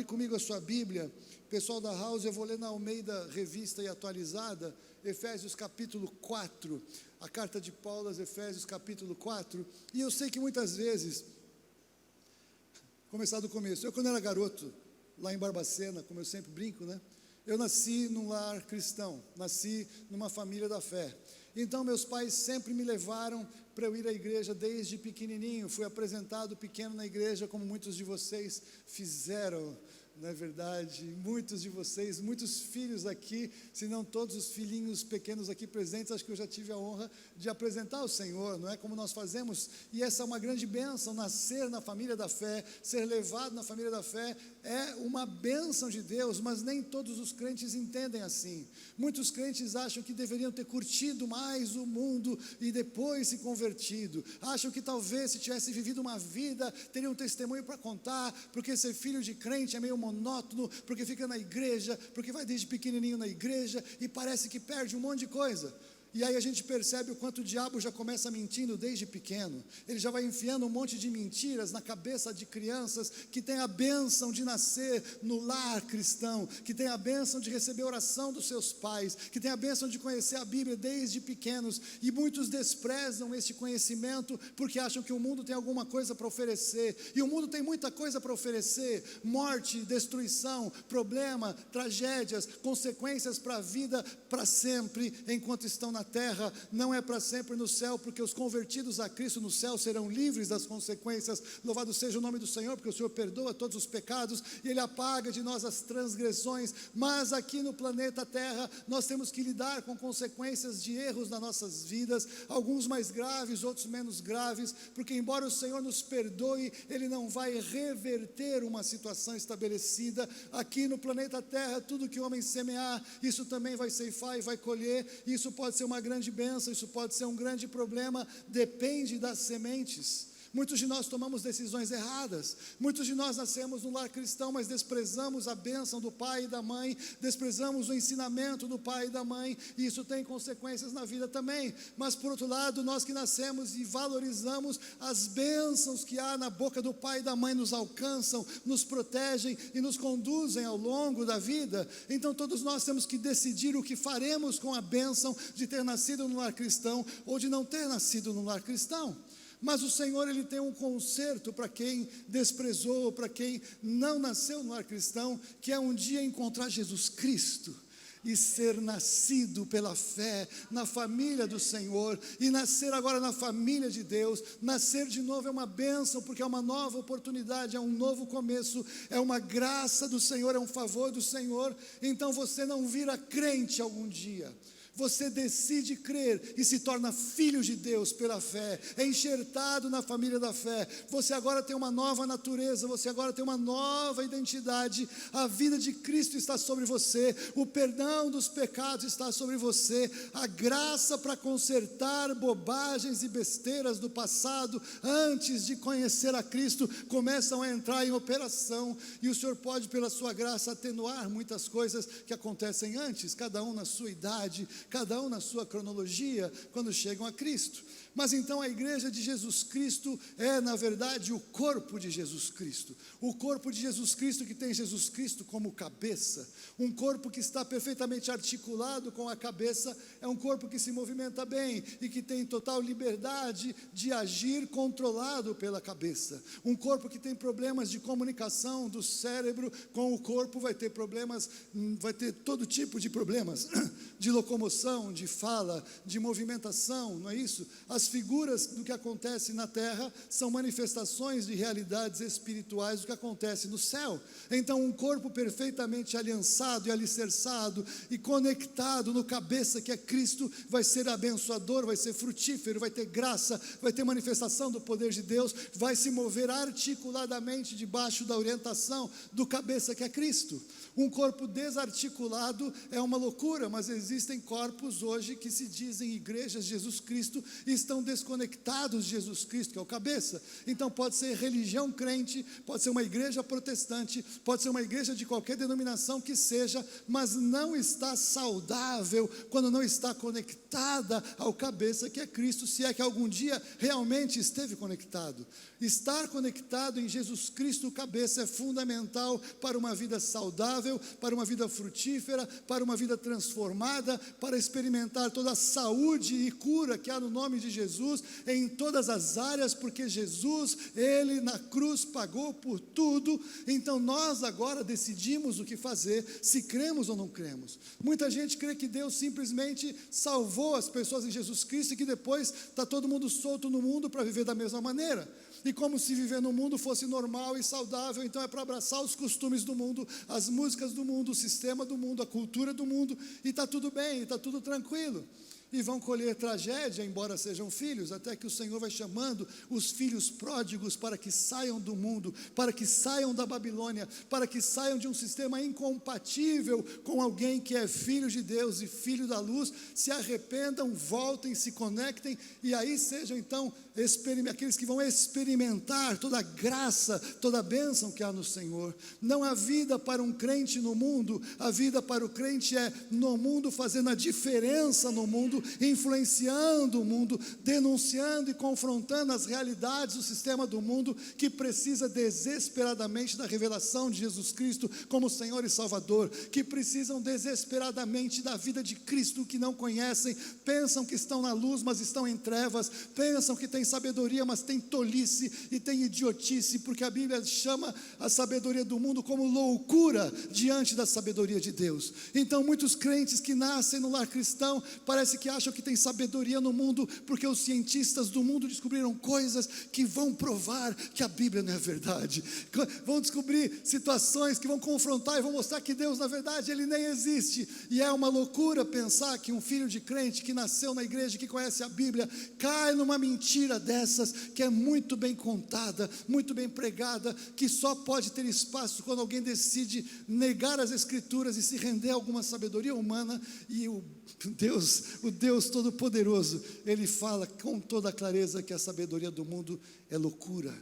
comigo a sua Bíblia. Pessoal da House, eu vou ler na Almeida Revista e Atualizada, Efésios capítulo 4, a carta de Paulo aos Efésios capítulo 4, e eu sei que muitas vezes, começar do começo, eu quando era garoto, lá em Barbacena, como eu sempre brinco, né? Eu nasci num lar cristão, nasci numa família da fé. Então meus pais sempre me levaram para eu ir à igreja desde pequenininho. Fui apresentado pequeno na igreja, como muitos de vocês fizeram. Não é verdade? Muitos de vocês, muitos filhos aqui, se não todos os filhinhos pequenos aqui presentes, acho que eu já tive a honra de apresentar o Senhor, não é como nós fazemos, e essa é uma grande bênção, nascer na família da fé, ser levado na família da fé, é uma bênção de Deus, mas nem todos os crentes entendem assim. Muitos crentes acham que deveriam ter curtido mais o mundo e depois se convertido, acham que talvez se tivesse vivido uma vida, teria um testemunho para contar, porque ser filho de crente é meio monótono, porque fica na igreja, porque vai desde pequenininho na igreja, e parece que perde um monte de coisa. E aí a gente percebe o quanto o diabo já começa mentindo desde pequeno. Ele já vai enfiando um monte de mentiras na cabeça de crianças que tem a bênção de nascer no lar cristão, que tem a bênção de receber a oração dos seus pais, que tem a bênção de conhecer a Bíblia desde pequenos, e muitos desprezam esse conhecimento porque acham que o mundo tem alguma coisa para oferecer, e o mundo tem muita coisa para oferecer: morte, destruição, problema, tragédias, consequências para a vida para sempre, enquanto estão na terra. Não é para sempre no céu, porque os convertidos a Cristo no céu serão livres das consequências. Louvado seja o nome do Senhor, porque o Senhor perdoa todos os pecados e Ele apaga de nós as transgressões. Mas aqui no planeta Terra nós temos que lidar com consequências de erros nas nossas vidas, alguns mais graves, outros menos graves, porque embora o Senhor nos perdoe, Ele não vai reverter uma situação estabelecida. Aqui no planeta Terra, tudo que o homem semear, isso também vai ceifar e vai colher. Isso pode ser uma grande bênção, isso pode ser um grande problema, depende das sementes. Muitos de nós tomamos decisões erradas, muitos de nós nascemos no lar cristão, mas desprezamos a bênção do pai e da mãe, desprezamos o ensinamento do pai e da mãe, e isso tem consequências na vida também. Mas por outro lado, nós que nascemos e valorizamos as bênçãos que há na boca do pai e da mãe, nos alcançam, nos protegem e nos conduzem ao longo da vida. Então todos nós temos que decidir o que faremos com a bênção de ter nascido no lar cristão ou de não ter nascido no lar cristão. Mas o Senhor, Ele tem um conserto para quem desprezou, para quem não nasceu no lar cristão, que é um dia encontrar Jesus Cristo e ser nascido pela fé na família do Senhor, e nascer agora na família de Deus. Nascer de novo é uma bênção, porque é uma nova oportunidade, é um novo começo, é uma graça do Senhor, é um favor do Senhor. Então você não vira crente algum dia, você decide crer e se torna filho de Deus pela fé, é enxertado na família da fé. Você agora tem uma nova natureza, você agora tem uma nova identidade. A vida de Cristo está sobre você, o perdão dos pecados está sobre você, a graça para consertar bobagens e besteiras do passado antes de conhecer a Cristo começam a entrar em operação, e o Senhor pode, pela sua graça, atenuar muitas coisas que acontecem antes, cada um na sua idade, cada um na sua cronologia, quando chegam a Cristo. Mas então a igreja de Jesus Cristo é, na verdade, o corpo de Jesus Cristo. O corpo de Jesus Cristo, que tem Jesus Cristo como cabeça. Um corpo que está perfeitamente articulado com a cabeça, é um corpo que se movimenta bem e que tem total liberdade de agir controlado pela cabeça. Um corpo que tem problemas de comunicação do cérebro com o corpo, vai ter problemas, vai ter todo tipo de problemas, de locomoção, de fala, de movimentação, não é isso? As figuras do que acontece na terra são manifestações de realidades espirituais do que acontece no céu. Então um corpo perfeitamente aliançado e alicerçado e conectado no cabeça, que é Cristo, vai ser abençoador, vai ser frutífero, vai ter graça, vai ter manifestação do poder de Deus, vai se mover articuladamente debaixo da orientação do cabeça, que é Cristo. Um corpo desarticulado é uma loucura, mas existem corpos corpos hoje que se dizem igrejas de Jesus Cristo e estão desconectados de Jesus Cristo, que é o cabeça. Então pode ser religião crente, pode ser uma igreja protestante, pode ser uma igreja de qualquer denominação que seja, mas não está saudável quando não está conectada ao cabeça, que é Cristo, se é que algum dia realmente esteve conectado. Estar conectado em Jesus Cristo, o cabeça, é fundamental para uma vida saudável, para uma vida frutífera, para uma vida transformada, para experimentar toda a saúde e cura que há no nome de Jesus, em todas as áreas, porque Jesus, Ele na cruz pagou por tudo. Então nós agora decidimos o que fazer, se cremos ou não cremos. Muita gente crê que Deus simplesmente salvou as pessoas em Jesus Cristo e que depois está todo mundo solto no mundo para viver da mesma maneira. E como se viver no mundo fosse normal e saudável, então é para abraçar os costumes do mundo, as músicas do mundo, o sistema do mundo, a cultura do mundo, e está tudo bem, está tudo tranquilo. E vão colher tragédia, embora sejam filhos, até que o Senhor vai chamando os filhos pródigos para que saiam do mundo, para que saiam da Babilônia, para que saiam de um sistema incompatível com alguém que é filho de Deus e filho da luz, se arrependam, voltem, se conectem, e aí sejam então aqueles que vão experimentar toda a graça, toda a bênção que há no Senhor. Não há vida para um crente no mundo, a vida para o crente é no mundo, fazendo a diferença no mundo, influenciando o mundo, denunciando e confrontando as realidades do sistema do mundo, que precisa desesperadamente da revelação de Jesus Cristo como Senhor e Salvador, que precisam desesperadamente da vida de Cristo, que não conhecem, pensam que estão na luz, mas estão em trevas, pensam que têm sabedoria, mas têm tolice e têm idiotice, porque a Bíblia chama a sabedoria do mundo como loucura diante da sabedoria de Deus. Então muitos crentes que nascem no lar cristão, parece que acham que tem sabedoria no mundo, porque os cientistas do mundo descobriram coisas que vão provar que a Bíblia não é verdade, vão descobrir situações que vão confrontar e vão mostrar que Deus, na verdade, Ele nem existe. E é uma loucura pensar que um filho de crente que nasceu na igreja, que conhece a Bíblia, cai numa mentira dessas, que é muito bem contada, muito bem pregada, que só pode ter espaço quando alguém decide negar as Escrituras e se render a alguma sabedoria humana. E o Deus Todo-Poderoso, Ele fala com toda a clareza que a sabedoria do mundo é loucura,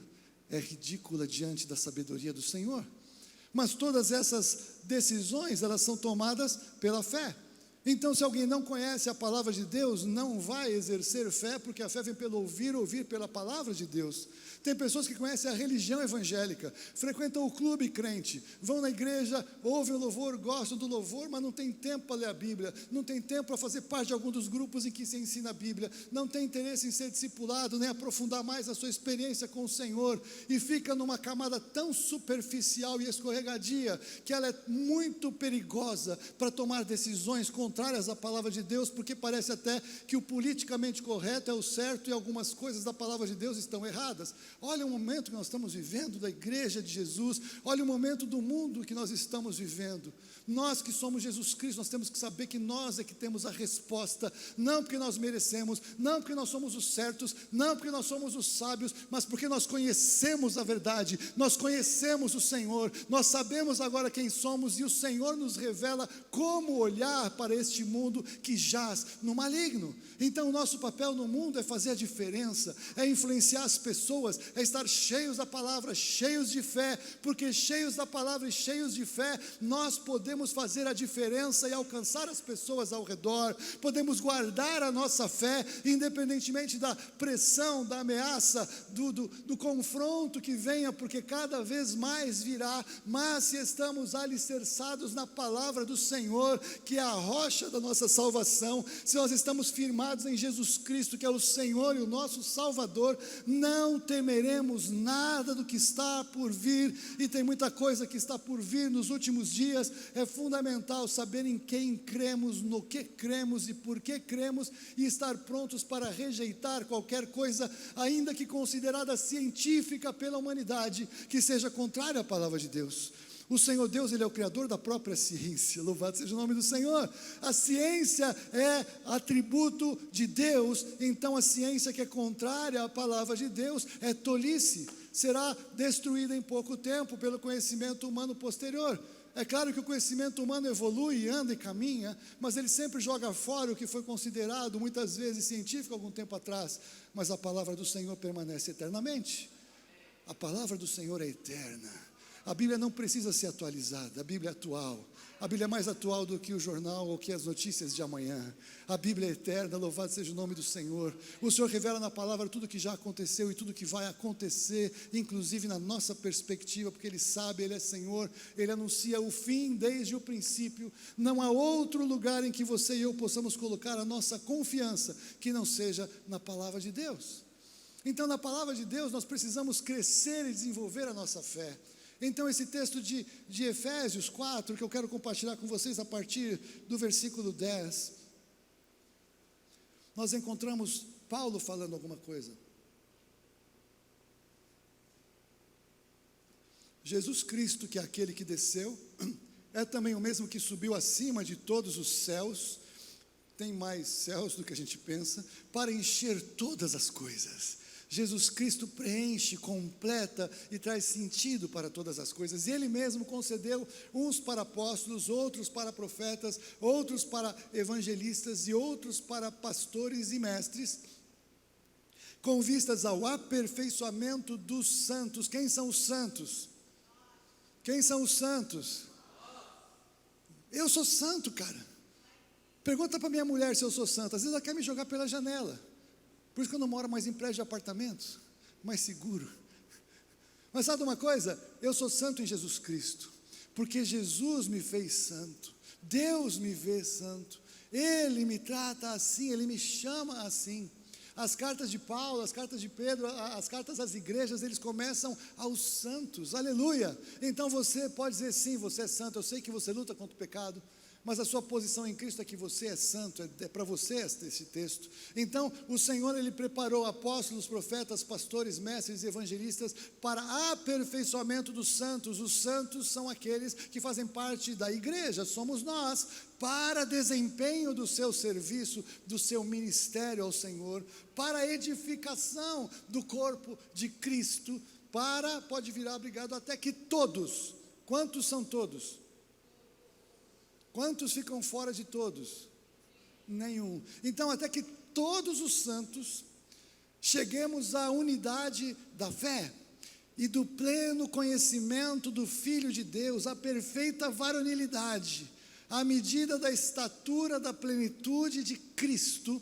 é ridícula diante da sabedoria do Senhor. Mas todas essas decisões, elas são tomadas pela fé. Então, se alguém não conhece a palavra de Deus, não vai exercer fé, porque a fé vem pelo ouvir, ouvir pela palavra de Deus. Tem pessoas que conhecem a religião evangélica, frequentam o clube crente, vão na igreja, ouvem o louvor, gostam do louvor, mas não tem tempo para ler a Bíblia, não tem tempo para fazer parte de algum dos grupos em que se ensina a Bíblia, não tem interesse em ser discipulado, nem aprofundar mais a sua experiência com o Senhor, e fica numa camada tão superficial e escorregadia, que ela é muito perigosa para tomar decisões contrárias à palavra de Deus, porque parece até que o politicamente correto é o certo e algumas coisas da palavra de Deus estão erradas. Olha o momento que nós estamos vivendo da igreja de Jesus, olha o momento do mundo que nós estamos vivendo. Nós que somos Jesus Cristo, nós temos que saber que nós é que temos a resposta, não porque nós merecemos, não porque nós somos os certos, não porque nós somos os sábios, mas porque nós conhecemos a verdade, nós conhecemos o Senhor, nós sabemos agora quem somos e o Senhor nos revela como olhar para este mundo que jaz no maligno. Então o nosso papel no mundo é fazer a diferença, é influenciar as pessoas, é estar cheios da palavra, cheios de fé, porque cheios da palavra e cheios de fé, nós podemos fazer a diferença e alcançar as pessoas ao redor, podemos guardar a nossa fé, independentemente da pressão, da ameaça, do confronto que venha, porque cada vez mais virá, mas se estamos alicerçados na palavra do Senhor, que é a rocha da nossa salvação, se nós estamos firmados em Jesus Cristo, que é o Senhor e o nosso Salvador, não temeremos nada do que está por vir, e tem muita coisa que está por vir nos últimos dias. É fundamental saber em quem cremos, no que cremos e por que cremos, e estar prontos para rejeitar qualquer coisa, ainda que considerada científica pela humanidade, que seja contrária à palavra de Deus. O Senhor Deus, Ele é o Criador da própria ciência, louvado seja o nome do Senhor. A ciência é atributo de Deus, então a ciência que é contrária à palavra de Deus é tolice, será destruída em pouco tempo pelo conhecimento humano posterior. É claro que o conhecimento humano evolui, anda e caminha, mas ele sempre joga fora o que foi considerado muitas vezes científico algum tempo atrás. Mas a palavra do Senhor permanece eternamente. A palavra do Senhor é eterna. A Bíblia não precisa ser atualizada, a Bíblia é atual. A Bíblia é mais atual do que o jornal ou que as notícias de amanhã. A Bíblia é eterna, louvado seja o nome do Senhor. O Senhor revela na palavra tudo que já aconteceu e tudo que vai acontecer, inclusive na nossa perspectiva, porque Ele sabe, Ele é Senhor, Ele anuncia o fim desde o princípio. Não há outro lugar em que você e eu possamos colocar a nossa confiança que não seja na palavra de Deus. Então, na palavra de Deus, nós precisamos crescer e desenvolver a nossa fé. Então, esse texto de Efésios 4, que eu quero compartilhar com vocês a partir do versículo 10, nós encontramos Paulo falando alguma coisa. Jesus Cristo, que é aquele que desceu, é também o mesmo que subiu acima de todos os céus, tem mais céus do que a gente pensa, para encher todas as coisas. Jesus Cristo preenche, completa e traz sentido para todas as coisas. Ele mesmo concedeu uns para apóstolos, outros para profetas, outros para evangelistas e outros para pastores e mestres, com vistas ao aperfeiçoamento dos santos. Quem são os santos? Quem são os santos? Eu sou santo, cara. Pergunta para minha mulher se eu sou santo. Às vezes ela quer me jogar pela janela. Por isso que eu não moro mais em prédio de apartamentos, mais seguro. Mas sabe uma coisa? Eu sou santo em Jesus Cristo, porque Jesus me fez santo, Deus me vê santo, Ele me trata assim, Ele me chama assim. As cartas de Paulo, as cartas de Pedro, as cartas às igrejas, eles começam aos santos, aleluia. Então você pode dizer sim, você é santo, eu sei que você luta contra o pecado, mas a sua posição em Cristo é que você é santo, é para você esse texto. Então, o Senhor, Ele preparou apóstolos, profetas, pastores, mestres e evangelistas para aperfeiçoamento dos santos. Os santos são aqueles que fazem parte da igreja, somos nós, para desempenho do seu serviço, do seu ministério ao Senhor, para a edificação do corpo de Cristo, pode virar, obrigado, até que todos, quantos são todos? Quantos ficam fora de todos? Nenhum. Então, até que todos os santos cheguemos à unidade da fé e do pleno conhecimento do Filho de Deus, à perfeita varonilidade, à medida da estatura da plenitude de Cristo,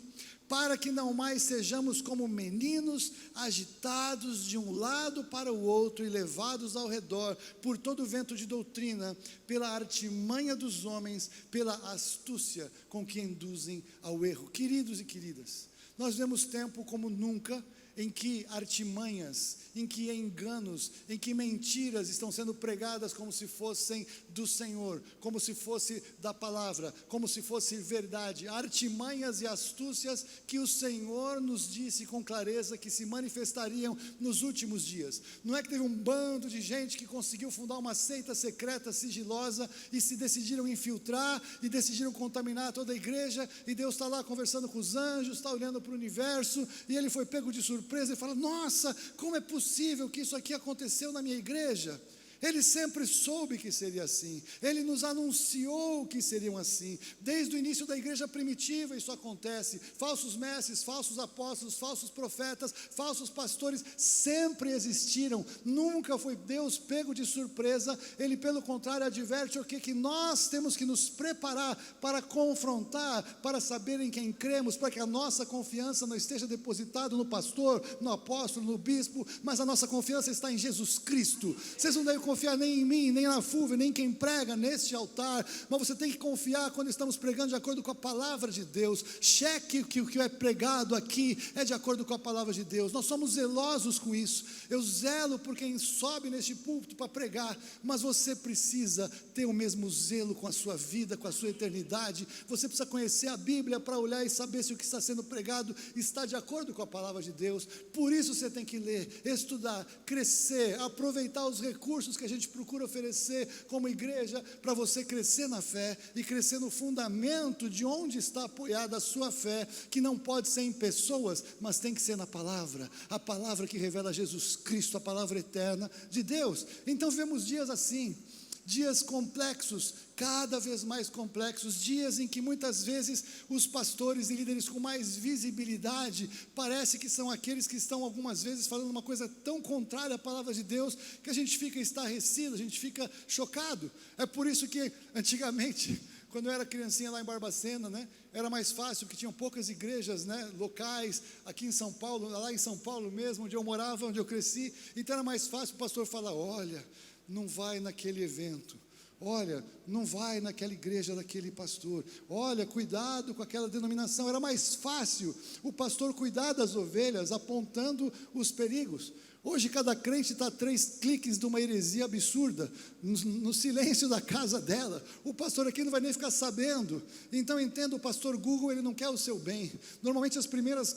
para que não mais sejamos como meninos agitados de um lado para o outro e levados ao redor por todo vento de doutrina, pela artimanha dos homens, pela astúcia com que induzem ao erro. Queridos e queridas, nós vemos tempo como nunca em que artimanhas, em que enganos, em que mentiras estão sendo pregadas como se fossem do Senhor, como se fosse da palavra, como se fosse verdade, artimanhas e astúcias que o Senhor nos disse com clareza que se manifestariam nos últimos dias. Não é que teve um bando de gente que conseguiu fundar uma seita secreta, sigilosa, e se decidiram infiltrar, e decidiram contaminar toda a igreja, e Deus está lá conversando com os anjos, está olhando para o universo, e ele foi pego de surpresa, e fala, nossa, como é possível que isso aqui aconteceu na minha igreja? Ele sempre soube que seria assim, Ele nos anunciou que seriam assim, desde o início da igreja primitiva isso acontece, falsos mestres, falsos apóstolos, falsos profetas, falsos pastores, sempre existiram, nunca foi Deus pego de surpresa, Ele pelo contrário adverte o que nós temos que nos preparar para confrontar, para saber em quem cremos, para que a nossa confiança não esteja depositada no pastor, no apóstolo, no bispo, mas a nossa confiança está em Jesus Cristo. Vocês não devem confiar nem em mim, nem na Fulvia, nem em quem prega neste altar, mas você tem que confiar quando estamos pregando de acordo com a palavra de Deus. Cheque que o que é pregado aqui é de acordo com a palavra de Deus. Nós somos zelosos com isso. Eu zelo por quem sobe neste púlpito para pregar, mas você precisa ter o mesmo zelo com a sua vida, com a sua eternidade. Você precisa conhecer a Bíblia para olhar e saber se o que está sendo pregado está de acordo com a palavra de Deus. Por isso você tem que ler, estudar, crescer, aproveitar os recursos que a gente procura oferecer como igreja para você crescer na fé e crescer no fundamento de onde está apoiada a sua fé, que não pode ser em pessoas, mas tem que ser na palavra, a palavra que revela Jesus Cristo, a palavra eterna de Deus. Então vemos dias assim, dias complexos, cada vez mais complexos, dias em que muitas vezes os pastores e líderes com mais visibilidade, parece que são aqueles que estão algumas vezes falando uma coisa tão contrária à palavra de Deus, que a gente fica estarrecido, a gente fica chocado. É por isso que antigamente, quando eu era criancinha lá em Barbacena, né, era mais fácil, porque tinham poucas igrejas, né, locais, aqui em São Paulo, lá em São Paulo mesmo, onde eu morava, onde eu cresci, então era mais fácil o pastor falar: olha, não vai naquele evento, olha, não vai naquela igreja daquele pastor, olha, cuidado com aquela denominação. Era mais fácil o pastor cuidar das ovelhas, apontando os perigos. Hoje cada crente está a 3 cliques de uma heresia absurda, no silêncio da casa dela. O pastor aqui não vai nem ficar sabendo. Então entenda, o pastor Google, ele não quer o seu bem. Normalmente as primeiras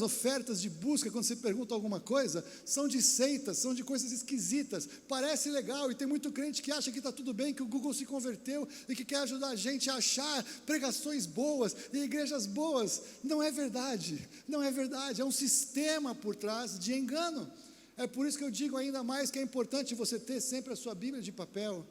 ofertas de busca, quando você pergunta alguma coisa, são de seitas, são de coisas esquisitas. Parece legal, e tem muito crente que acha que está tudo bem, que o Google se converteu e que quer ajudar a gente a achar pregações boas e igrejas boas. Não é verdade, não é verdade. É um sistema por trás de engano. É por isso que eu digo ainda mais que é importante você ter sempre a sua Bíblia de papel,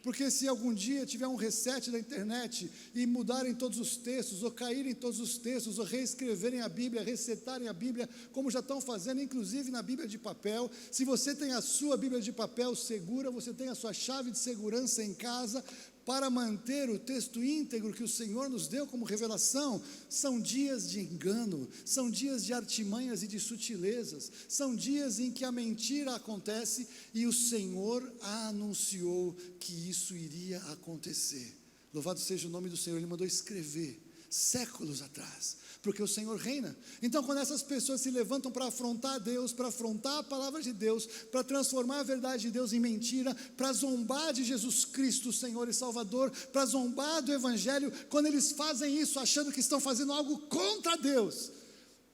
porque se algum dia tiver um reset da internet e mudarem todos os textos, ou caírem todos os textos, ou reescreverem a Bíblia, resetarem a Bíblia, como já estão fazendo, inclusive na Bíblia de papel, se você tem a sua Bíblia de papel segura, você tem a sua chave de segurança em casa, para manter o texto íntegro que o Senhor nos deu como revelação. São dias de engano, são dias de artimanhas e de sutilezas, são dias em que a mentira acontece, e o Senhor anunciou que isso iria acontecer. Louvado seja o nome do Senhor. Ele mandou escrever séculos atrás, porque o Senhor reina. Então, quando essas pessoas se levantam para afrontar Deus, para afrontar a palavra de Deus, para transformar a verdade de Deus em mentira, para zombar de Jesus Cristo, Senhor e Salvador, para zombar do Evangelho, quando eles fazem isso achando que estão fazendo algo contra Deus,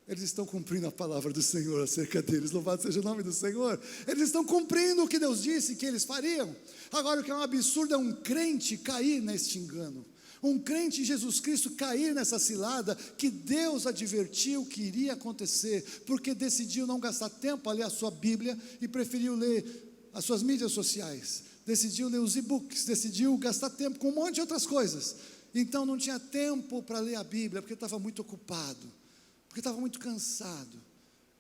eles estão cumprindo a palavra do Senhor acerca deles. Louvado seja o nome do Senhor. Eles estão cumprindo o que Deus disse que eles fariam. Agora, o que é um absurdo é um crente cair neste engano, um crente em Jesus Cristo cair nessa cilada que Deus advertiu que iria acontecer, porque decidiu não gastar tempo a ler a sua Bíblia e preferiu ler as suas mídias sociais, decidiu ler os e-books, decidiu gastar tempo com um monte de outras coisas. Então não tinha tempo para ler a Bíblia, porque estava muito ocupado, porque estava muito cansado.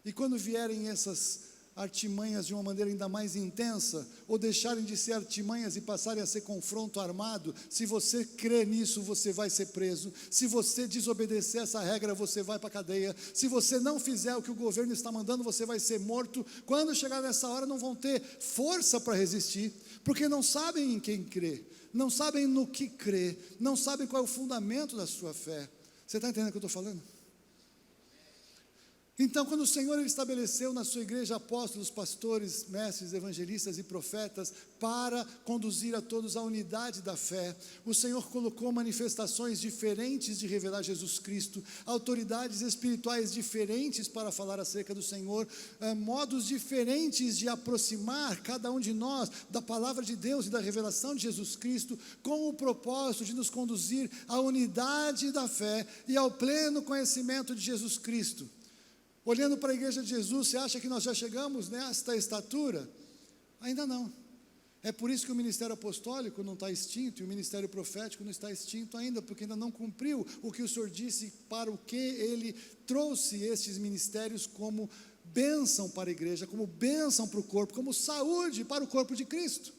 E quando vierem essas artimanhas de uma maneira ainda mais intensa, ou deixarem de ser artimanhas e passarem a ser confronto armado, se você crê nisso, você vai ser preso. Se você desobedecer essa regra, você vai para a cadeia. Se você não fizer o que o governo está mandando, você vai ser morto. Quando chegar nessa hora, não vão ter força para resistir, porque não sabem em quem crer, não sabem no que crer, não sabem qual é o fundamento da sua fé. Você está entendendo o que eu estou falando? Então, quando o Senhor estabeleceu na sua igreja apóstolos, pastores, mestres, evangelistas e profetas para conduzir a todos à unidade da fé, o Senhor colocou manifestações diferentes de revelar Jesus Cristo, autoridades espirituais diferentes para falar acerca do Senhor, modos diferentes de aproximar cada um de nós da palavra de Deus e da revelação de Jesus Cristo, com o propósito de nos conduzir à unidade da fé e ao pleno conhecimento de Jesus Cristo. Olhando para a igreja de Jesus, você acha que nós já chegamos nesta estatura? Ainda não. É por isso que o ministério apostólico não está extinto, e o ministério profético não está extinto ainda, porque ainda não cumpriu o que o Senhor disse para o que Ele trouxe estes ministérios como bênção para a igreja, como bênção para o corpo, como saúde para o corpo de Cristo.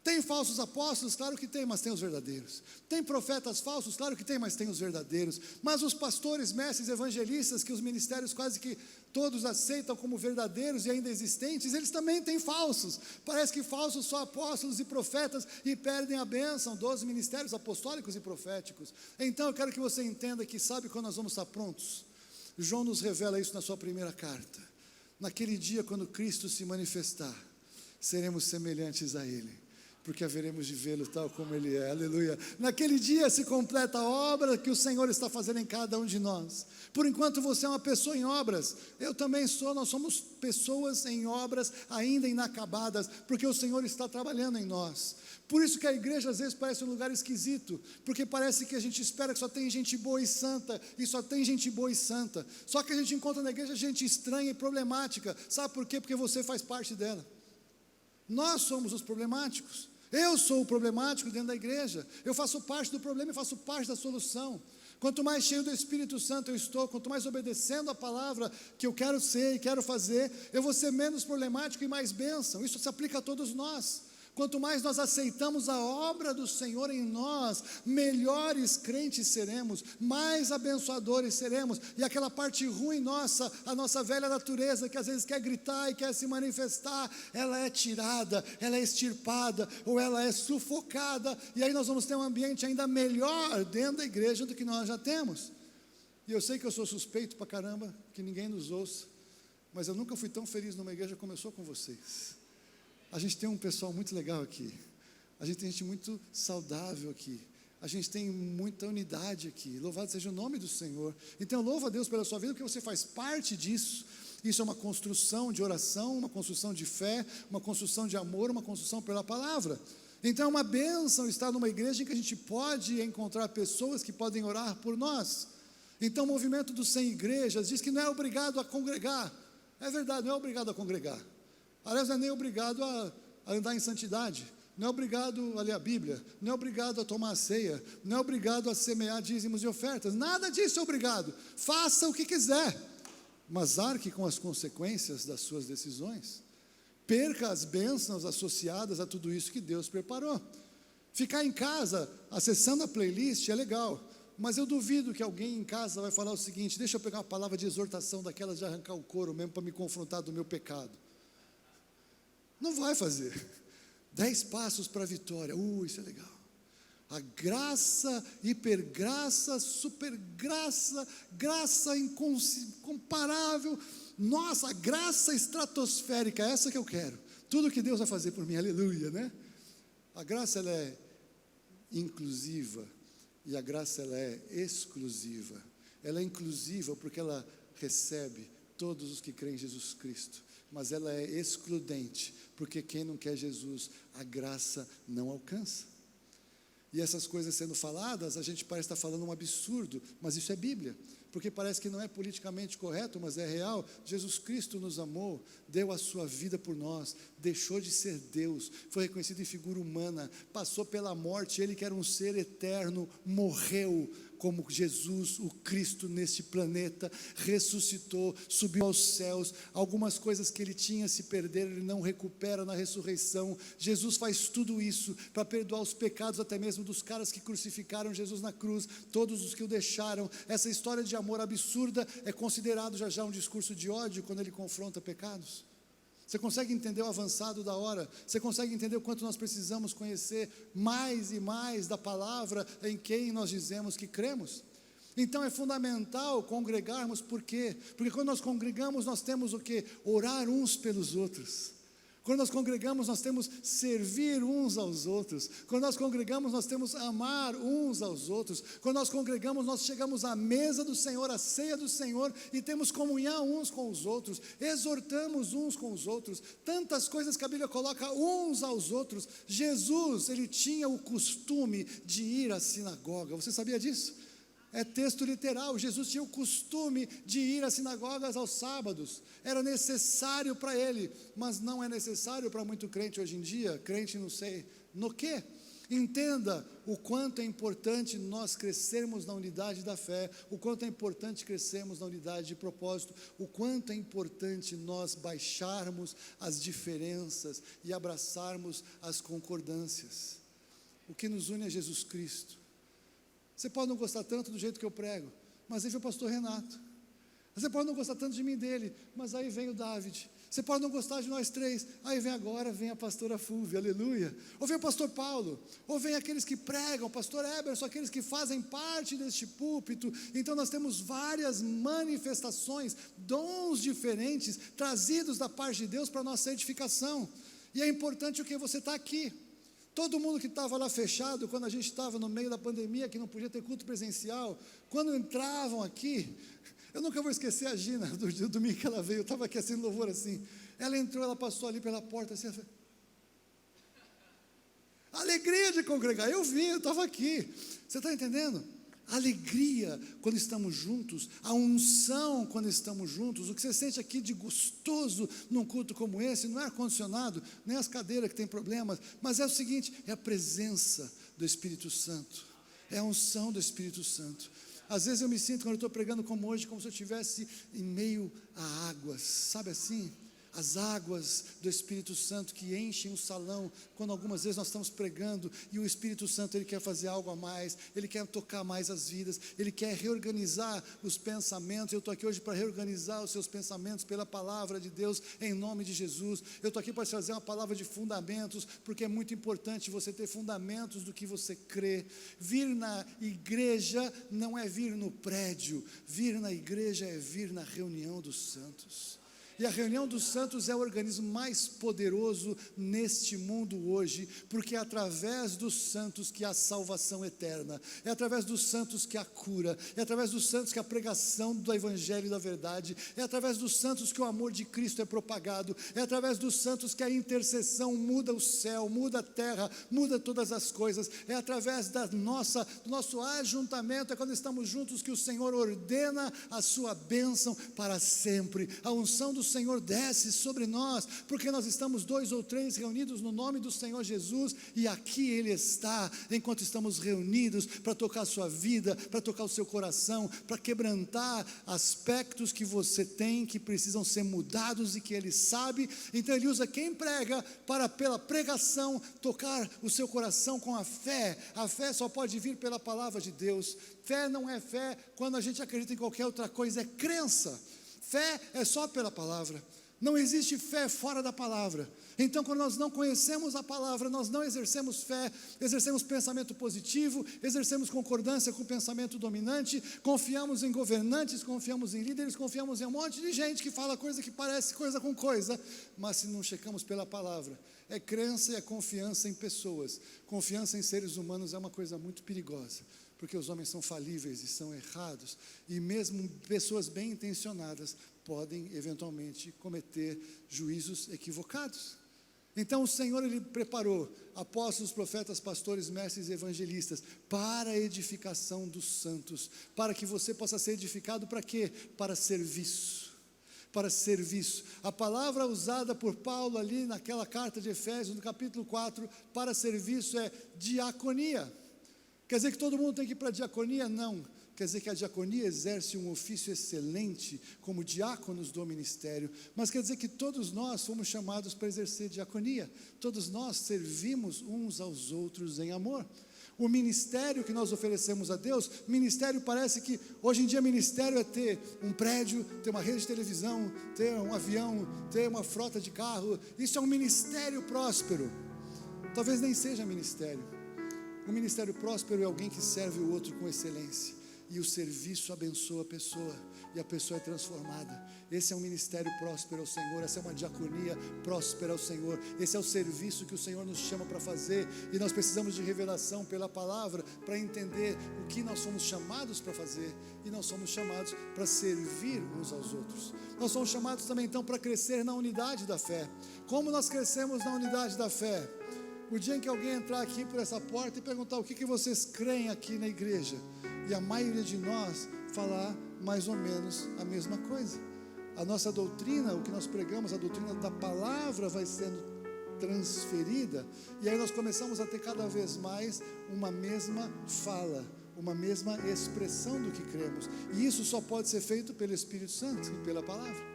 Tem falsos apóstolos? Claro que tem, mas tem os verdadeiros. Tem profetas falsos? Claro que tem, mas tem os verdadeiros. Mas os pastores, mestres, evangelistas, que os ministérios quase que todos aceitam como verdadeiros e ainda existentes, eles também têm falsos. Parece que falsos são apóstolos e profetas e perdem a bênção dos ministérios apostólicos e proféticos. Então eu quero que você entenda que sabe quando nós vamos estar prontos? João nos revela isso na sua primeira carta. Naquele dia, quando Cristo se manifestar, seremos semelhantes a Ele, porque haveremos de vê-lo tal como Ele é. Aleluia. Naquele dia se completa a obra que o Senhor está fazendo em cada um de nós. Por enquanto você é uma pessoa em obras, eu também sou, nós somos pessoas em obras ainda inacabadas, porque o Senhor está trabalhando em nós. Por isso que a igreja às vezes parece um lugar esquisito, porque parece que a gente espera que só tem gente boa e santa, e só tem gente boa e santa. Só que a gente encontra na igreja gente estranha e problemática. Sabe por quê? Porque você faz parte dela. Nós somos os problemáticos. Eu sou o problemático dentro da igreja. Eu faço parte do problema e faço parte da solução. Quanto mais cheio do Espírito Santo eu estou, quanto mais obedecendo a palavra que eu quero ser e quero fazer, eu vou ser menos problemático e mais bênção. Isso se aplica a todos nós. Quanto mais nós aceitamos a obra do Senhor em nós, melhores crentes seremos, mais abençoadores seremos. E aquela parte ruim nossa, a nossa velha natureza, que às vezes quer gritar e quer se manifestar, ela é tirada, ela é extirpada, ou ela é sufocada. E aí nós vamos ter um ambiente ainda melhor dentro da igreja do que nós já temos. E eu sei que eu sou suspeito pra caramba, que ninguém nos ouça, mas eu nunca fui tão feliz numa igreja como eu sou com vocês. A gente tem um pessoal muito legal aqui, a gente tem gente muito saudável aqui, a gente tem muita unidade aqui, louvado seja o nome do Senhor. Então louva a Deus pela sua vida, porque você faz parte disso. Isso é uma construção de oração, uma construção de fé, uma construção de amor, uma construção pela palavra. Então é uma bênção estar numa igreja em que a gente pode encontrar pessoas que podem orar por nós. Então o movimento dos 100 igrejas diz que não é obrigado a congregar. É verdade, não é obrigado a congregar. Aliás, não é nem obrigado a andar em santidade, não é obrigado a ler a Bíblia, não é obrigado a tomar a ceia, não é obrigado a semear dízimos e ofertas, nada disso é obrigado. Faça o que quiser, mas arque com as consequências das suas decisões. Perca as bênçãos associadas a tudo isso que Deus preparou. Ficar em casa acessando a playlist é legal, mas eu duvido que alguém em casa vai falar o seguinte: deixa eu pegar uma palavra de exortação daquelas de arrancar o couro mesmo para me confrontar do meu pecado. Não vai fazer. 10 passos para a vitória. Isso é legal. A graça, hipergraça, supergraça, graça incomparável. Nossa, a graça estratosférica, essa que eu quero. Tudo que Deus vai fazer por mim, aleluia, né? A graça, ela é inclusiva e a graça, ela é exclusiva. Ela é inclusiva porque ela recebe todos os que creem em Jesus Cristo, mas ela é excludente, porque quem não quer Jesus, a graça não alcança. E essas coisas sendo faladas, a gente parece estar falando um absurdo, mas isso é Bíblia, porque parece que não é politicamente correto, mas é real. Jesus Cristo nos amou, deu a sua vida por nós, deixou de ser Deus, foi reconhecido em figura humana, passou pela morte, Ele que era um ser eterno, morreu como Jesus, o Cristo neste planeta, ressuscitou, subiu aos céus. Algumas coisas que Ele tinha se perderam, Ele não recupera na ressurreição. Jesus faz tudo isso para perdoar os pecados até mesmo dos caras que crucificaram Jesus na cruz, todos os que o deixaram. Essa história de amor absurda é considerado já um discurso de ódio quando Ele confronta pecados. Você consegue entender o avançado da hora? Você consegue entender o quanto nós precisamos conhecer mais e mais da palavra em quem nós dizemos que cremos? Então é fundamental congregarmos, por quê? Porque quando nós congregamos, nós temos o quê? Orar uns pelos outros. Quando nós congregamos, nós temos servir uns aos outros. Quando nós congregamos, nós temos amar uns aos outros. Quando nós congregamos, nós chegamos à mesa do Senhor, à ceia do Senhor, e temos comunhão uns com os outros, exortamos uns com os outros, tantas coisas que a Bíblia coloca uns aos outros. Jesus, Ele tinha o costume de ir à sinagoga, você sabia disso? É texto literal. Jesus tinha o costume de ir às sinagogas aos sábados, era necessário para ele, mas não é necessário para muito crente hoje em dia. Crente não sei no quê. Entenda o quanto é importante nós crescermos na unidade da fé, o quanto é importante crescermos na unidade de propósito, o quanto é importante nós baixarmos as diferenças e abraçarmos as concordâncias. O que nos une é Jesus Cristo. Você pode não gostar tanto do jeito que eu prego, mas aí vem o pastor Renato. Você pode não gostar tanto de mim dele, mas aí vem o David. Você pode não gostar de nós três, aí vem a pastora Fúvia, aleluia. Ou vem o pastor Paulo, ou vem aqueles que pregam, o pastor Eberson, aqueles que fazem parte deste púlpito. Então nós temos várias manifestações, dons diferentes, trazidos da parte de Deus para a nossa edificação. E é importante o que você está aqui. Todo mundo que estava lá fechado, quando a gente estava no meio da pandemia, que não podia ter culto presencial, quando entravam aqui, eu nunca vou esquecer a Gina, do domingo que ela veio, eu estava aqui assim, no louvor assim, ela entrou, ela passou ali pela porta assim, alegria de congregar, eu estava aqui, você está entendendo? a alegria quando estamos juntos, a unção quando estamos juntos. O que você sente aqui de gostoso num culto como esse, não é ar-condicionado, nem as cadeiras que tem problemas, mas é o seguinte, é a presença do Espírito Santo, é a unção do Espírito Santo. Às vezes eu me sinto, quando eu estou pregando como hoje, como se eu estivesse em meio a águas, sabe assim? As águas do Espírito Santo que enchem o salão, quando algumas vezes nós estamos pregando, e o Espírito Santo, Ele quer fazer algo a mais, Ele quer tocar mais as vidas, Ele quer reorganizar os pensamentos. Eu estou aqui hoje para reorganizar os seus pensamentos pela palavra de Deus, em nome de Jesus. Eu estou aqui para te trazer uma palavra de fundamentos, porque é muito importante você ter fundamentos do que você crê. Vir na igreja não é vir no prédio, vir na igreja é vir na reunião dos santos. E a reunião dos santos é o organismo mais poderoso neste mundo hoje, porque é através dos santos que há salvação eterna, é através dos santos que há cura, é através dos santos que a pregação do evangelho e da verdade, é através dos santos que o amor de Cristo é propagado, é através dos santos que a intercessão muda o céu, muda a terra, muda todas as coisas, é através do nosso ajuntamento, é quando estamos juntos que o Senhor ordena a sua bênção para sempre. A unção do Senhor desce sobre nós, porque nós estamos 2 ou 3 reunidos no nome do Senhor Jesus, e aqui Ele está, enquanto estamos reunidos, para tocar a sua vida, para tocar o seu coração, para quebrantar aspectos que você tem, que precisam ser mudados e que Ele sabe. Então Ele usa quem prega, para pela pregação, tocar o seu coração com a fé. A fé só pode vir pela palavra de Deus. Fé não é fé quando a gente acredita em qualquer outra coisa, é crença. Fé é só pela palavra, não existe fé fora da palavra. Então, quando nós não conhecemos a palavra, nós não exercemos fé, exercemos pensamento positivo, exercemos concordância com o pensamento dominante, confiamos em governantes, confiamos em líderes, confiamos em um monte de gente que fala coisa que parece coisa com coisa, mas se não checamos pela palavra, é crença e é confiança em pessoas. Confiança em seres humanos é uma coisa muito perigosa, porque os homens são falíveis e são errados, e mesmo pessoas bem intencionadas podem eventualmente cometer juízos equivocados. Então o Senhor, Ele preparou apóstolos, profetas, pastores, mestres e evangelistas para a edificação dos santos, para que você possa ser edificado para quê? Para serviço. Para serviço. A palavra usada por Paulo ali naquela carta de Efésios, no capítulo 4, para serviço é diaconia. Quer dizer que todo mundo tem que ir para a diaconia? Não. Quer dizer que a diaconia exerce um ofício excelente como diáconos do ministério, mas quer dizer que todos nós fomos chamados para exercer diaconia. Todos nós servimos uns aos outros em amor. O ministério que nós oferecemos a Deus, ministério parece que, hoje em dia ministério é ter um prédio, ter uma rede de televisão, ter um avião, ter uma frota de carro. Isso é um ministério próspero. Talvez nem seja ministério. O ministério próspero é alguém que serve o outro com excelência, e o serviço abençoa a pessoa, e a pessoa é transformada. Esse é um ministério próspero ao Senhor, essa é uma diaconia próspera ao Senhor, esse é o serviço que o Senhor nos chama para fazer, e nós precisamos de revelação pela palavra, para entender o que nós somos chamados para fazer, e nós somos chamados para servir uns aos outros. Nós somos chamados também então para crescer na unidade da fé. Como nós crescemos na unidade da fé? O dia em que alguém entrar aqui por essa porta e perguntar o que vocês creem aqui na igreja, e a maioria de nós falar mais ou menos a mesma coisa. A nossa doutrina, o que nós pregamos, a doutrina da palavra vai sendo transferida, e aí nós começamos a ter cada vez mais uma mesma fala, uma mesma expressão do que cremos, e isso só pode ser feito pelo Espírito Santo e pela palavra.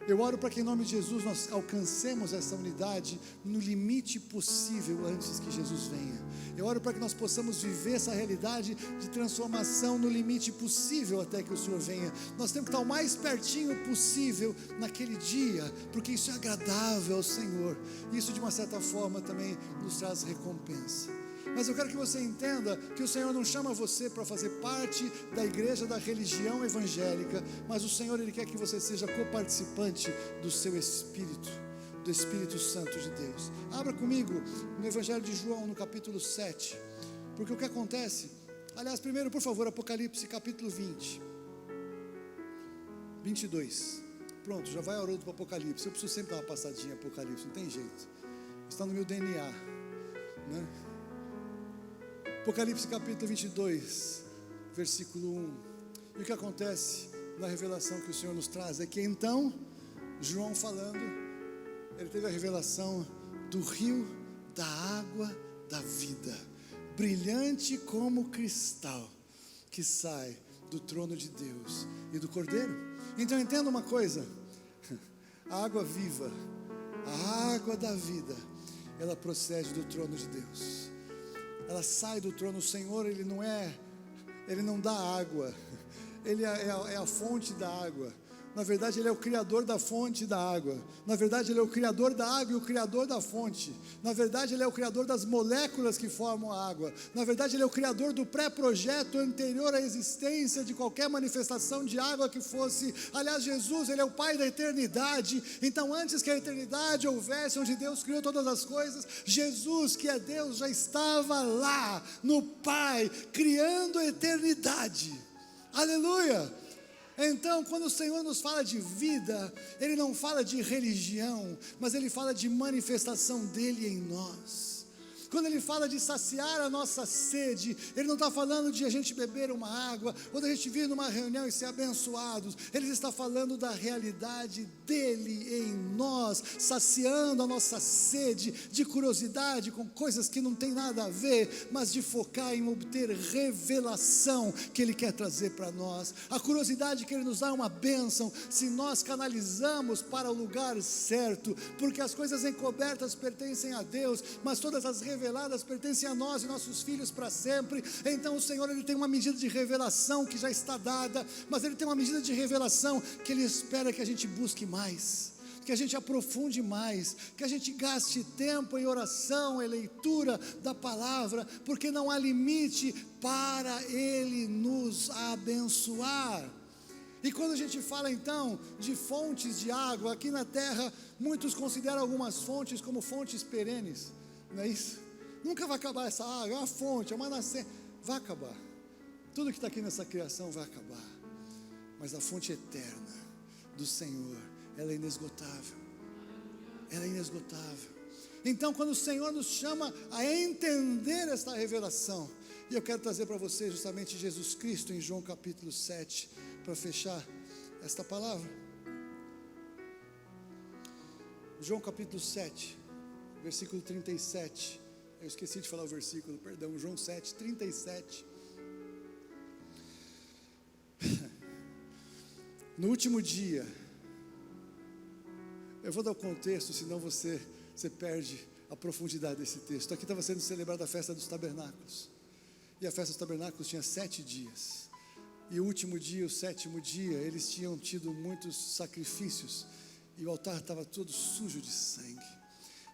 Eu oro para que em nome de Jesus nós alcancemos essa unidade no limite possível antes que Jesus venha. Eu oro para que nós possamos viver essa realidade de transformação no limite possível até que o Senhor venha. Nós temos que estar o mais pertinho possível naquele dia, porque isso é agradável ao Senhor. Isso de uma certa forma também nos traz recompensa. Mas eu quero que você entenda que o Senhor não chama você para fazer parte da igreja, da religião evangélica, mas o Senhor, Ele quer que você seja coparticipante do seu Espírito, do Espírito Santo de Deus. Abra comigo no Evangelho de João, no capítulo 7, porque o que acontece, aliás, primeiro, por favor, Apocalipse, capítulo 20, 22, pronto, já vai a hora do Apocalipse. Eu preciso sempre dar uma passadinha em Apocalipse, não tem jeito, está no meu DNA, né? Apocalipse capítulo 22, versículo 1. E o que acontece na revelação que o Senhor nos traz é que então, João falando, ele teve a revelação do rio da água da vida, brilhante como cristal, que sai do trono de Deus e do Cordeiro. Então entenda uma coisa, a água viva, a água da vida, ela procede do trono de Deus, ela sai do trono. O Senhor, Ele não dá água, Ele é a fonte da água. Na verdade, Ele é o Criador da fonte da água. Na verdade, Ele é o Criador da água e o Criador da fonte. Na verdade, Ele é o Criador das moléculas que formam a água. Na verdade, Ele é o Criador do pré-projeto anterior à existência de qualquer manifestação de água que fosse. Aliás, Jesus, Ele é o Pai da eternidade. Então, antes que a eternidade houvesse, onde Deus criou todas as coisas, Jesus, que é Deus, já estava lá no Pai, criando a eternidade. Aleluia! Então, quando o Senhor nos fala de vida, Ele não fala de religião, mas Ele fala de manifestação dEle em nós. Quando Ele fala de saciar a nossa sede, Ele não está falando de a gente beber uma água, ou da gente vir numa reunião e ser abençoados. Ele está falando da realidade dEle em nós, saciando a nossa sede de curiosidade com coisas que não tem nada a ver, mas de focar em obter revelação que Ele quer trazer para nós. A curiosidade que Ele nos dá é uma bênção, se nós canalizamos para o lugar certo, porque as coisas encobertas pertencem a Deus, mas todas as reveladas pertencem a nós e nossos filhos para sempre. Então o Senhor, Ele tem uma medida de revelação que já está dada, mas Ele tem uma medida de revelação que Ele espera que a gente busque mais, que a gente aprofunde mais, que a gente gaste tempo em oração, em leitura da palavra, porque não há limite para Ele nos abençoar. E quando a gente fala então de fontes de água, aqui na terra, muitos consideram algumas fontes como fontes perenes, não é isso? Nunca vai acabar essa água, é uma fonte, é uma nascente, vai acabar. Tudo que está aqui nessa criação vai acabar, mas a fonte eterna do Senhor, ela é inesgotável, ela é inesgotável. Então, quando o Senhor nos chama a entender esta revelação, e eu quero trazer para você justamente Jesus Cristo em João capítulo 7, para fechar esta palavra. João capítulo 7, versículo 37, eu esqueci de falar o versículo, perdão, João 7, 37. No último dia, eu vou dar o contexto, senão você perde a profundidade desse texto. Aqui estava sendo celebrada a festa dos tabernáculos, e a festa dos tabernáculos tinha 7 dias, e o último dia, o 7º dia, eles tinham tido muitos sacrifícios, e o altar estava todo sujo de sangue.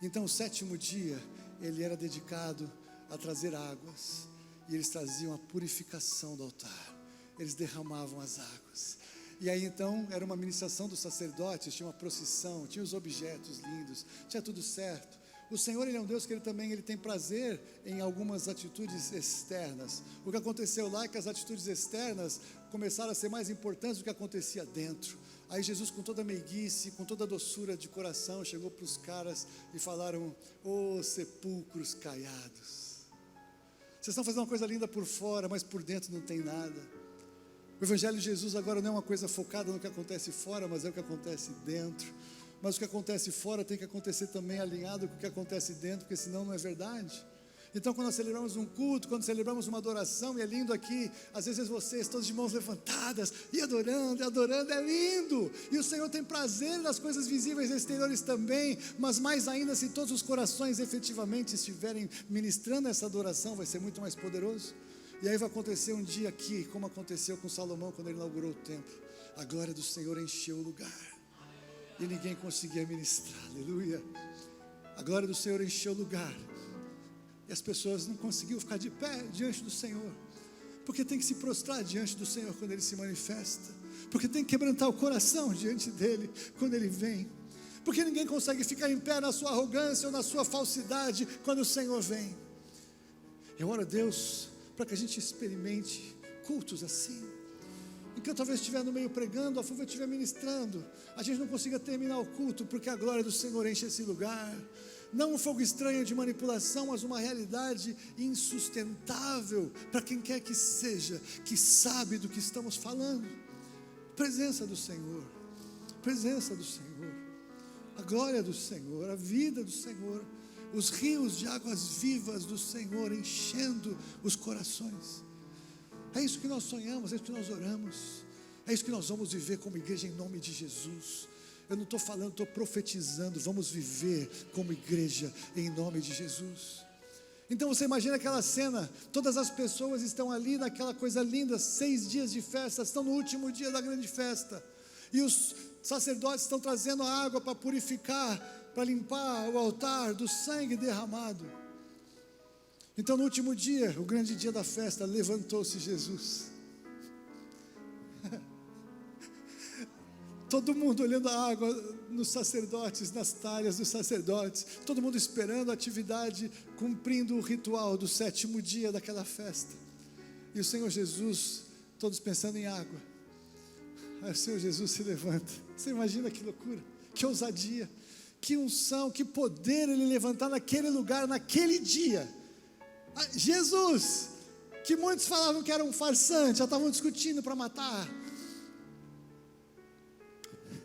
Então o 7º dia, ele era dedicado a trazer águas, e eles traziam a purificação do altar, eles derramavam as águas, e aí então era uma ministração dos sacerdotes, tinha uma procissão, tinha os objetos lindos, tinha tudo certo. O Senhor, Ele é um Deus que Ele tem prazer em algumas atitudes externas. O que aconteceu lá é que as atitudes externas começaram a ser mais importantes do que acontecia dentro. Aí Jesus, com toda a meiguice, com toda a doçura de coração, chegou para os caras e falaram: ô sepulcros caiados, vocês estão fazendo uma coisa linda por fora, mas por dentro não tem nada. O Evangelho de Jesus agora não é uma coisa focada no que acontece fora, mas é o que acontece dentro. Mas o que acontece fora tem que acontecer também alinhado com o que acontece dentro, porque senão não é verdade. Então, quando nós celebramos um culto, quando celebramos uma adoração, e é lindo aqui, às vezes vocês todos de mãos levantadas, e adorando, é lindo, e o Senhor tem prazer nas coisas visíveis e exteriores também, mas mais ainda, se todos os corações efetivamente estiverem ministrando essa adoração, vai ser muito mais poderoso. E aí vai acontecer um dia aqui, como aconteceu com Salomão quando ele inaugurou o templo, a glória do Senhor encheu o lugar, e ninguém conseguia ministrar, aleluia. A glória do Senhor encheu o lugar, e as pessoas não conseguiam ficar de pé diante do Senhor, porque tem que se prostrar diante do Senhor quando Ele se manifesta, porque tem que quebrantar o coração diante dEle quando Ele vem, porque ninguém consegue ficar em pé na sua arrogância ou na sua falsidade quando o Senhor vem. Eu oro a Deus para que a gente experimente cultos assim, em que eu talvez estiver no meio pregando, a Fulvia estiver ministrando, a gente não consiga terminar o culto, porque a glória do Senhor enche esse lugar. não um fogo estranho de manipulação, mas uma realidade insustentável para quem quer que seja, que sabe do que estamos falando. Presença do Senhor, presença do Senhor, a glória do Senhor, a vida do Senhor, os rios de águas vivas do Senhor enchendo os corações. É isso que nós sonhamos, é isso que nós oramos, é isso que nós vamos viver como igreja em nome de Jesus. Eu não estou falando, estou profetizando, vamos viver como igreja em nome de Jesus. Então você imagina aquela cena, todas as pessoas estão ali naquela coisa linda, 6 dias de festa, estão no último dia da grande festa, e os sacerdotes estão trazendo a água para purificar, para limpar o altar do sangue derramado. Então no último dia, o grande dia da festa, levantou-se Jesus. Todo mundo olhando a água nos sacerdotes, nas talhas dos sacerdotes, todo mundo esperando a atividade, cumprindo o ritual do 7º dia daquela festa. E o Senhor Jesus, todos pensando em água. Aí o Senhor Jesus se levanta. Você imagina que loucura, que ousadia, que unção, que poder Ele levantar naquele lugar, naquele dia. Jesus, que muitos falavam que era um farsante, já estavam discutindo para matar.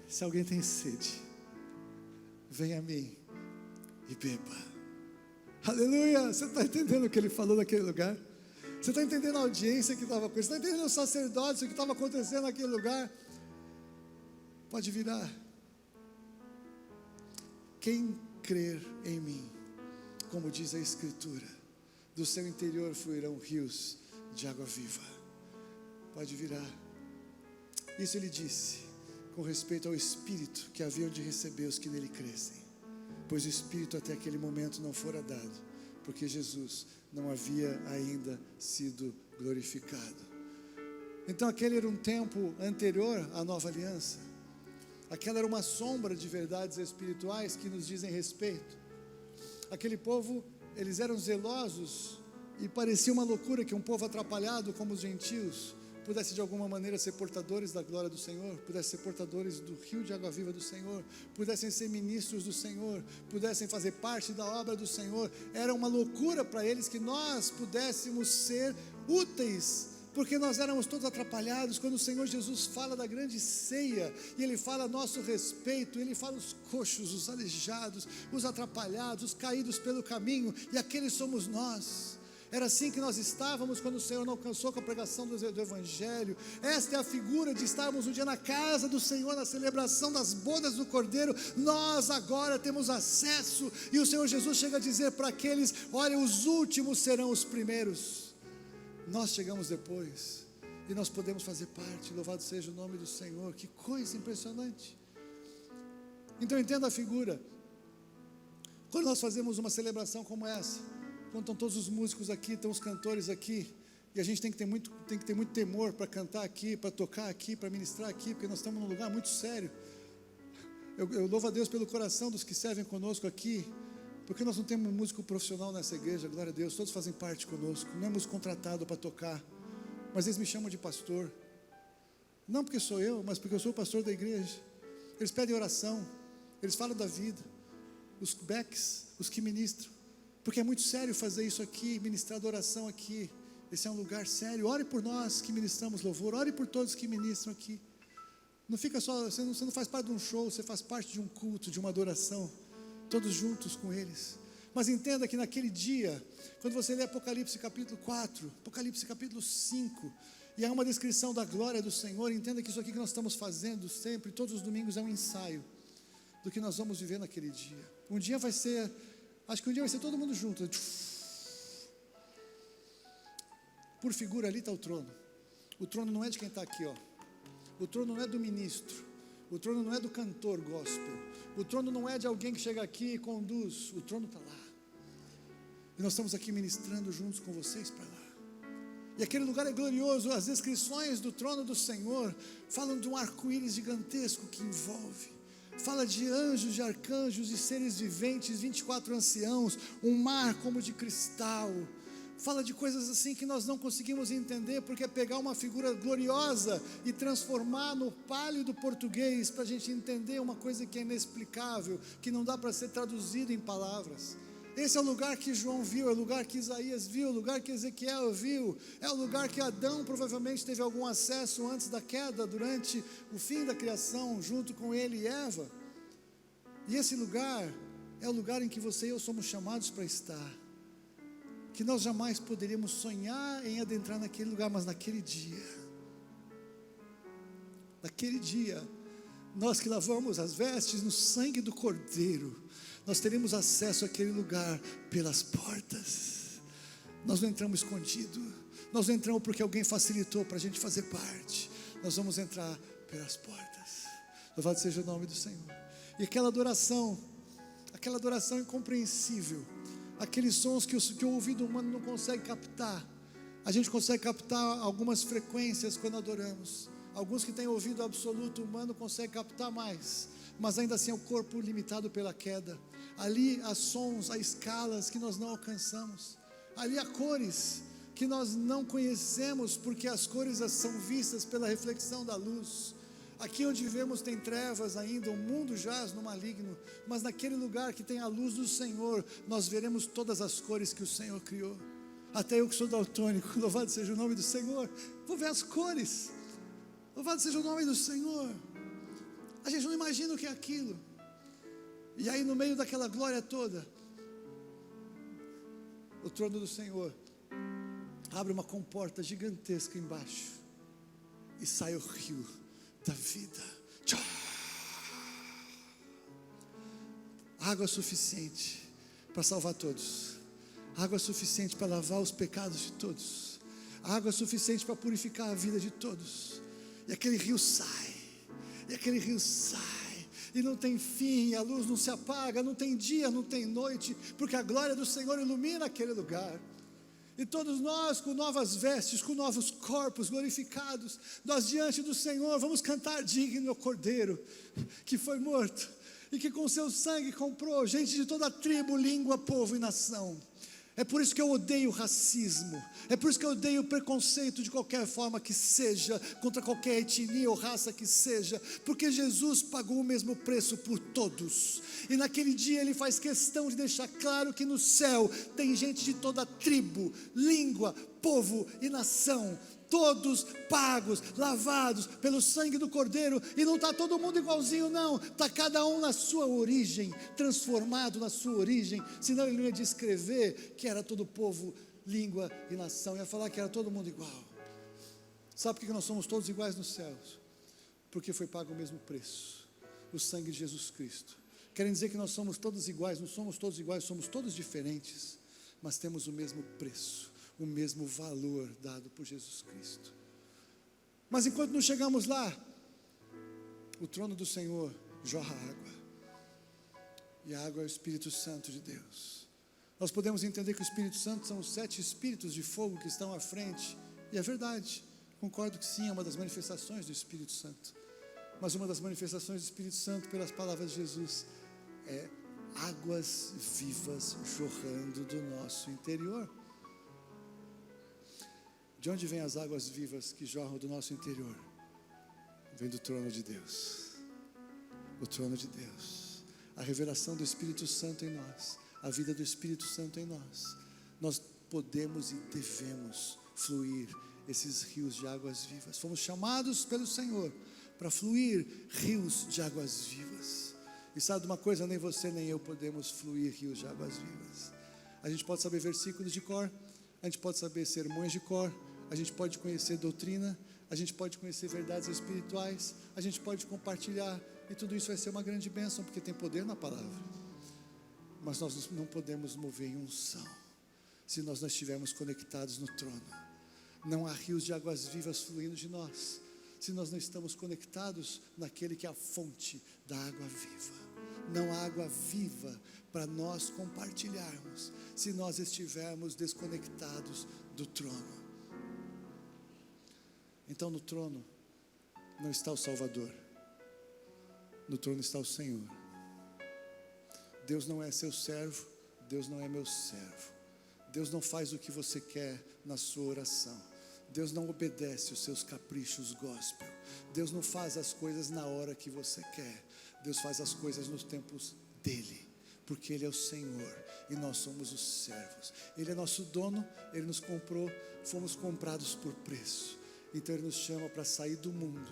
Se alguém tem sede, venha a mim e beba. Aleluia! Você está entendendo o que Ele falou naquele lugar? Você está entendendo a audiência que estava com ele? Você está entendendo os sacerdotes, o que estava acontecendo naquele lugar? Pode virar. Quem crer em mim, como diz a Escritura, do seu interior fluirão rios de água viva. Pode virar. Isso Ele disse com respeito ao Espírito que haviam de receber os que nele crescem, pois o Espírito até aquele momento não fora dado, porque Jesus não havia ainda sido glorificado. Então aquele era um tempo anterior à nova aliança, aquela era uma sombra de verdades espirituais que nos dizem respeito. Aquele povo, eles eram zelosos, e parecia uma loucura que um povo atrapalhado como os gentios pudesse de alguma maneira ser portadores da glória do Senhor, pudessem ser portadores do rio de água viva do Senhor, pudessem ser ministros do Senhor, pudessem fazer parte da obra do Senhor. Era uma loucura para eles que nós pudéssemos ser úteis, porque nós éramos todos atrapalhados. Quando o Senhor Jesus fala da grande ceia, e Ele fala a nosso respeito, Ele fala os coxos, os aleijados, os atrapalhados, os caídos pelo caminho, e aqueles somos nós. Era assim que nós estávamos quando o Senhor não alcançou com a pregação do Evangelho. Esta é a figura de estarmos um dia na casa do Senhor, na celebração das bodas do Cordeiro. Nós agora temos acesso, e o Senhor Jesus chega a dizer para aqueles: olha, os últimos serão os primeiros. Nós chegamos depois, e nós podemos fazer parte. Louvado seja o nome do Senhor. Que coisa impressionante. Então entenda a figura. Quando nós fazemos uma celebração como essa, quando estão todos os músicos aqui, estão os cantores aqui, e a gente tem que ter muito temor para cantar aqui, para tocar aqui, para ministrar aqui, porque nós estamos num lugar muito sério. Eu louvo a Deus pelo coração dos que servem conosco aqui, porque nós não temos músico profissional nessa igreja, glória a Deus, todos fazem parte conosco, não é músico contratado para tocar, mas eles me chamam de pastor, não porque sou eu, mas porque eu sou o pastor da igreja. Eles pedem oração, eles falam da vida, os backs, os que ministram, porque é muito sério fazer isso aqui, ministrar adoração aqui. Esse é um lugar sério. Ore por nós que ministramos louvor, ore por todos que ministram aqui. Não fica só, você não faz parte de um show, você faz parte de um culto, de uma adoração, todos juntos com eles. Mas entenda que naquele dia, quando você lê Apocalipse capítulo 4, Apocalipse capítulo 5, e há uma descrição da glória do Senhor, entenda que isso aqui que nós estamos fazendo sempre, todos os domingos, é um ensaio do que nós vamos viver naquele dia. Um dia vai ser, acho que um dia vai ser todo mundo junto. Por figura, ali está o trono. O trono não é de quem está aqui, ó. O trono não é do ministro. O trono não é do cantor gospel. O trono não é de alguém que chega aqui e conduz. O trono está lá. E nós estamos aqui ministrando juntos com vocês para lá. E aquele lugar é glorioso. As descrições do trono do Senhor falam de um arco-íris gigantesco que envolve. Fala de anjos, de arcanjos e seres viventes, 24 anciãos, um mar como de cristal. fala de coisas assim que nós não conseguimos entender, porque é pegar uma figura gloriosa e transformar no pálido português, para a gente entender uma coisa que é inexplicável, que não dá para ser traduzido em palavras. Esse é o lugar que João viu, é o lugar que Isaías viu, é o lugar que Ezequiel viu, é o lugar que Adão provavelmente teve algum acesso antes da queda, durante o fim da criação, junto com ele e Eva. E esse lugar é o lugar em que você e eu somos chamados para estar, que nós jamais poderíamos sonhar em adentrar naquele lugar, mas naquele dia, nós que lavamos as vestes no sangue do Cordeiro, nós teremos acesso àquele lugar pelas portas. Nós não entramos escondido, nós não entramos porque alguém facilitou para a gente fazer parte, nós vamos entrar pelas portas. Louvado seja o nome do Senhor. E aquela adoração incompreensível, aqueles sons que o ouvido humano não consegue captar, a gente consegue captar algumas frequências quando adoramos. Alguns que têm ouvido absoluto humano conseguem captar mais, mas ainda assim é o corpo limitado pela queda. Ali há sons, há escalas que nós não alcançamos, ali há cores que nós não conhecemos, porque as cores são vistas pela reflexão da luz. Aqui onde vivemos tem trevas ainda, o mundo jaz no maligno, mas naquele lugar que tem a luz do Senhor, nós veremos todas as cores que o Senhor criou. Até eu que sou daltônico, louvado seja o nome do Senhor, vou ver as cores, louvado seja o nome do Senhor. A gente não imagina o que é aquilo, e aí no meio daquela glória toda, o trono do Senhor abre uma comporta gigantesca embaixo, e sai o rio da vida. Água suficiente para salvar todos, água suficiente para lavar os pecados de todos, água suficiente para purificar a vida de todos. E aquele rio sai, e não tem fim, a luz não se apaga, não tem dia, não tem noite, porque a glória do Senhor ilumina aquele lugar. E todos nós, com novas vestes, com novos corpos glorificados, nós diante do Senhor vamos cantar: digno ao Cordeiro que foi morto e que com seu sangue comprou gente de toda tribo, língua, povo e nação. É por isso que eu odeio o racismo, é por isso que eu odeio o preconceito de qualquer forma que seja, contra qualquer etnia ou raça que seja, porque Jesus pagou o mesmo preço por todos, e naquele dia Ele faz questão de deixar claro que no céu tem gente de toda tribo, língua, povo e nação, todos pagos, lavados pelo sangue do Cordeiro. E não está todo mundo igualzinho não, está cada um na sua origem, transformado na sua origem, senão Ele não ia descrever que era todo povo, língua e nação, ia falar que era todo mundo igual. Sabe por que nós somos todos iguais nos céus? Porque foi pago o mesmo preço, o sangue de Jesus Cristo. Querem dizer que nós somos todos iguais? Não somos todos iguais, somos todos diferentes, mas temos o mesmo preço, o mesmo valor dado por Jesus Cristo. Mas enquanto não chegamos lá, o trono do Senhor jorra água, e a água é o Espírito Santo de Deus. Nós podemos entender que o Espírito Santo são os 7 espíritos de fogo que estão à frente, e é verdade, concordo que sim, é uma das manifestações do Espírito Santo. Mas uma das manifestações do Espírito Santo, pelas palavras de Jesus, é águas vivas jorrando do nosso interior. De onde vêm as águas vivas que jorram do nosso interior? Vem do trono de Deus. O trono de Deus, a revelação do Espírito Santo em nós, a vida do Espírito Santo em nós. Nós podemos e devemos fluir esses rios de águas vivas. Fomos chamados pelo Senhor para fluir rios de águas vivas. E sabe de uma coisa? Nem você nem eu podemos fluir rios de águas vivas. A gente pode saber versículos de cor, a gente pode saber sermões de cor, a gente pode conhecer doutrina, a gente pode conhecer verdades espirituais, a gente pode compartilhar, e tudo isso vai ser uma grande bênção, porque tem poder na palavra. Mas nós não podemos mover em unção se nós não estivermos conectados no trono. Não há rios de águas vivas fluindo de nós se nós não estamos conectados naquele que é a fonte da água viva. Não há água viva para nós compartilharmos se nós estivermos desconectados do trono. Então no trono não está o Salvador, no trono está o Senhor. Deus não é seu servo, Deus não é meu servo, Deus não faz o que você quer na sua oração. Deus não obedece os seus caprichos gospel. Deus não faz as coisas na hora que você quer. Deus faz as coisas nos tempos dele, porque ele é o Senhor e nós somos os servos. Ele é nosso dono, ele nos comprou, fomos comprados por preço. Então ele nos chama para sair do mundo,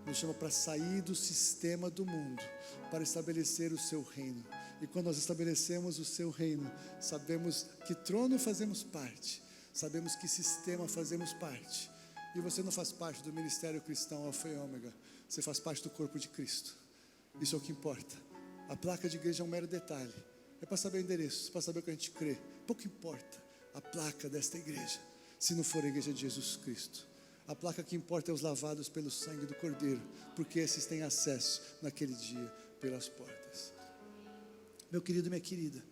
nos chama para sair do sistema do mundo, para estabelecer o seu reino. E quando nós estabelecemos o seu reino, sabemos que trono fazemos parte, sabemos que sistema fazemos parte. E você não faz parte do ministério cristão Alfa e Ômega, você faz parte do corpo de Cristo. Isso é o que importa. A placa de igreja é um mero detalhe, é para saber o endereço, para saber o que a gente crê. Pouco importa a placa desta igreja, se não for a igreja de Jesus Cristo. A placa que importa é os lavados pelo sangue do Cordeiro, porque esses têm acesso naquele dia pelas portas. Meu querido e minha querida,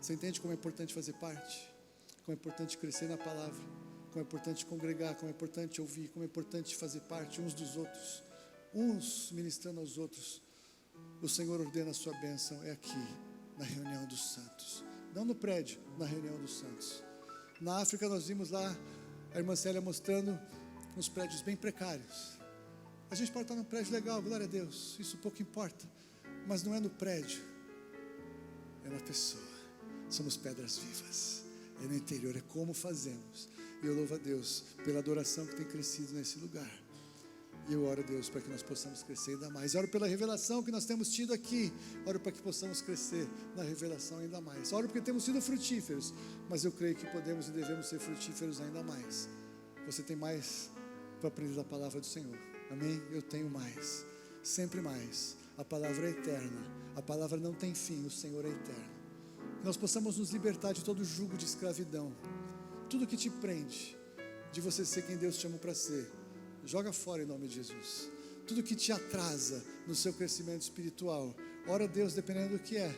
você entende como é importante fazer parte? Como é importante crescer na palavra? Como é importante congregar? Como é importante ouvir? Como é importante fazer parte uns dos outros? Uns ministrando aos outros. O Senhor ordena a sua bênção, é aqui, na reunião dos santos. Não no prédio, na reunião dos santos. Na África nós vimos lá a irmã Célia mostrando uns prédios bem precários. A gente pode estar num prédio legal, glória a Deus, isso pouco importa. Mas não é no prédio, é na pessoa. Somos pedras vivas, é no interior, é como fazemos. E eu louvo a Deus pela adoração que tem crescido nesse lugar. E eu oro a Deus para que nós possamos crescer ainda mais. Oro pela revelação que nós temos tido aqui. Oro para que possamos crescer na revelação ainda mais. Oro porque temos sido frutíferos, mas eu creio que podemos e devemos ser frutíferos ainda mais. Você tem mais para aprender da palavra do Senhor. Amém? Eu tenho mais, sempre mais. A palavra é eterna, a palavra não tem fim, o Senhor é eterno. Que nós possamos nos libertar de todo jugo de escravidão. Tudo que te prende de você ser quem Deus te chamou para ser, joga fora em nome de Jesus. Tudo que te atrasa no seu crescimento espiritual, ora a Deus dependendo do que é,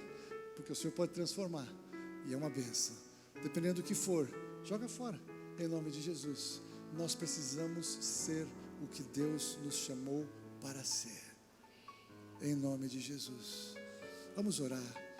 porque o Senhor pode transformar, e é uma bênção. Dependendo do que for, joga fora em nome de Jesus. Nós precisamos ser o que Deus nos chamou para ser, em nome de Jesus. Vamos orar.